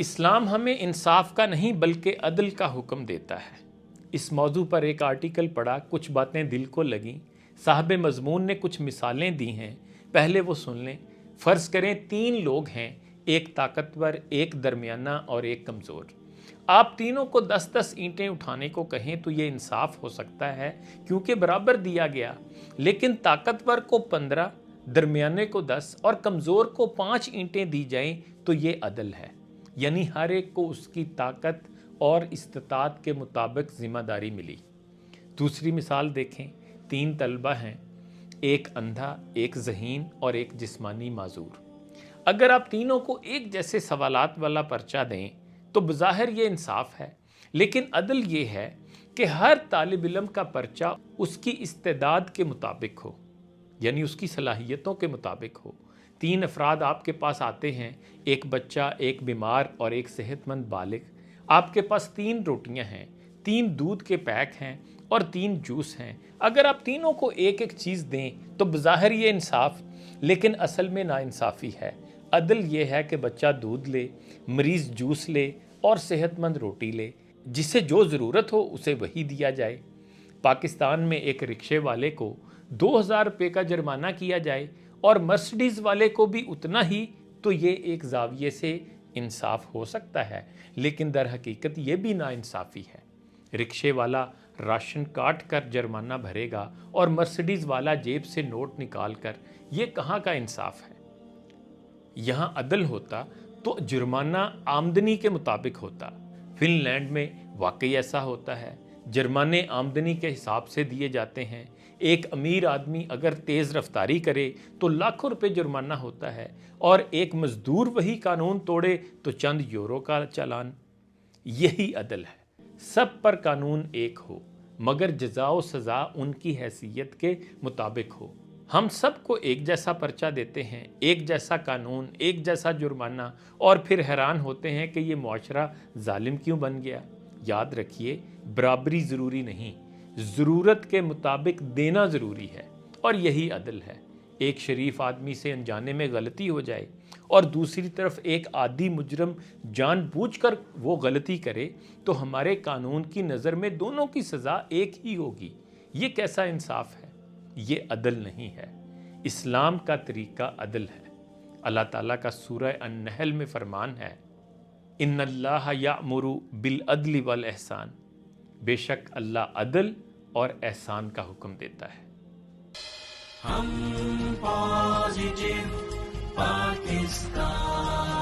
اسلام ہمیں انصاف کا نہیں بلکہ عدل کا حکم دیتا ہے۔ اس موضوع پر ایک آرٹیکل پڑھا، کچھ باتیں دل کو لگیں۔ صاحب مضمون نے کچھ مثالیں دی ہیں، پہلے وہ سن لیں۔ فرض کریں 3 لوگ ہیں، ایک طاقتور، ایک درمیانہ اور ایک کمزور۔ آپ تینوں کو 10-10 اینٹیں اٹھانے کو کہیں تو یہ انصاف ہو سکتا ہے کیونکہ برابر دیا گیا، لیکن طاقتور کو 15، درمیانے کو 10 اور کمزور کو 5 اینٹیں دی جائیں تو یہ عدل ہے، یعنی ہر ایک کو اس کی طاقت اور استطاعت کے مطابق ذمہ داری ملی۔ دوسری مثال دیکھیں، 3 طلبہ ہیں، ایک اندھا، ایک ذہین اور ایک جسمانی معذور۔ اگر آپ تینوں کو ایک جیسے سوالات والا پرچہ دیں تو بظاہر یہ انصاف ہے، لیکن عدل یہ ہے کہ ہر طالب علم کا پرچہ اس کی استعداد کے مطابق ہو، یعنی اس کی صلاحیتوں کے مطابق ہو۔ 3 افراد آپ کے پاس آتے ہیں، ایک بچہ، ایک بیمار اور ایک صحت مند بالغ۔ آپ کے پاس 3 روٹیاں ہیں، 3 دودھ کے پیک ہیں اور 3 جوس ہیں۔ اگر آپ تینوں کو ایک ایک چیز دیں تو بظاہر یہ انصاف، لیکن اصل میں ناانصافی ہے۔ عدل یہ ہے کہ بچہ دودھ لے، مریض جوس لے اور صحت مند روٹی لے، جسے جو ضرورت ہو اسے وہی دیا جائے۔ پاکستان میں ایک رکشے والے کو 2000 روپے کا جرمانہ کیا جائے اور مرسڈیز والے کو بھی اتنا ہی، تو یہ ایک زاویے سے انصاف ہو سکتا ہے، لیکن در حقیقت یہ بھی ناانصافی ہے۔ رکشے والا راشن کاٹ کر جرمانہ بھرے گا اور مرسڈیز والا جیب سے نوٹ نکال کر، یہ کہاں کا انصاف ہے؟ یہاں عدل ہوتا تو جرمانہ آمدنی کے مطابق ہوتا۔ فن لینڈ میں واقعی ایسا ہوتا ہے، جرمانے آمدنی کے حساب سے دیے جاتے ہیں۔ ایک امیر آدمی اگر تیز رفتاری کرے تو لاکھوں روپے جرمانہ ہوتا ہے، اور ایک مزدور وہی قانون توڑے تو چند یورو کا چالان۔ یہی عدل ہے، سب پر قانون ایک ہو، مگر جزا و سزا ان کی حیثیت کے مطابق ہو۔ ہم سب کو ایک جیسا پرچہ دیتے ہیں، ایک جیسا قانون، ایک جیسا جرمانہ، اور پھر حیران ہوتے ہیں کہ یہ معاشرہ ظالم کیوں بن گیا۔ یاد رکھیے، برابری ضروری نہیں، ضرورت کے مطابق دینا ضروری ہے، اور یہی عدل ہے۔ ایک شریف آدمی سے انجانے میں غلطی ہو جائے اور دوسری طرف ایک عادی مجرم جان بوجھ کر وہ غلطی کرے تو ہمارے قانون کی نظر میں دونوں کی سزا ایک ہی ہوگی۔ یہ کیسا انصاف ہے؟ یہ عدل نہیں ہے۔ اسلام کا طریقہ عدل ہے۔ اللہ تعالیٰ کا سورہ النحل میں فرمان ہے، ان اللہ یأمر بالعدل والاحسان، بے شک اللہ عدل اور احسان کا حکم دیتا ہے۔ ہم پازیٹیو پاکستان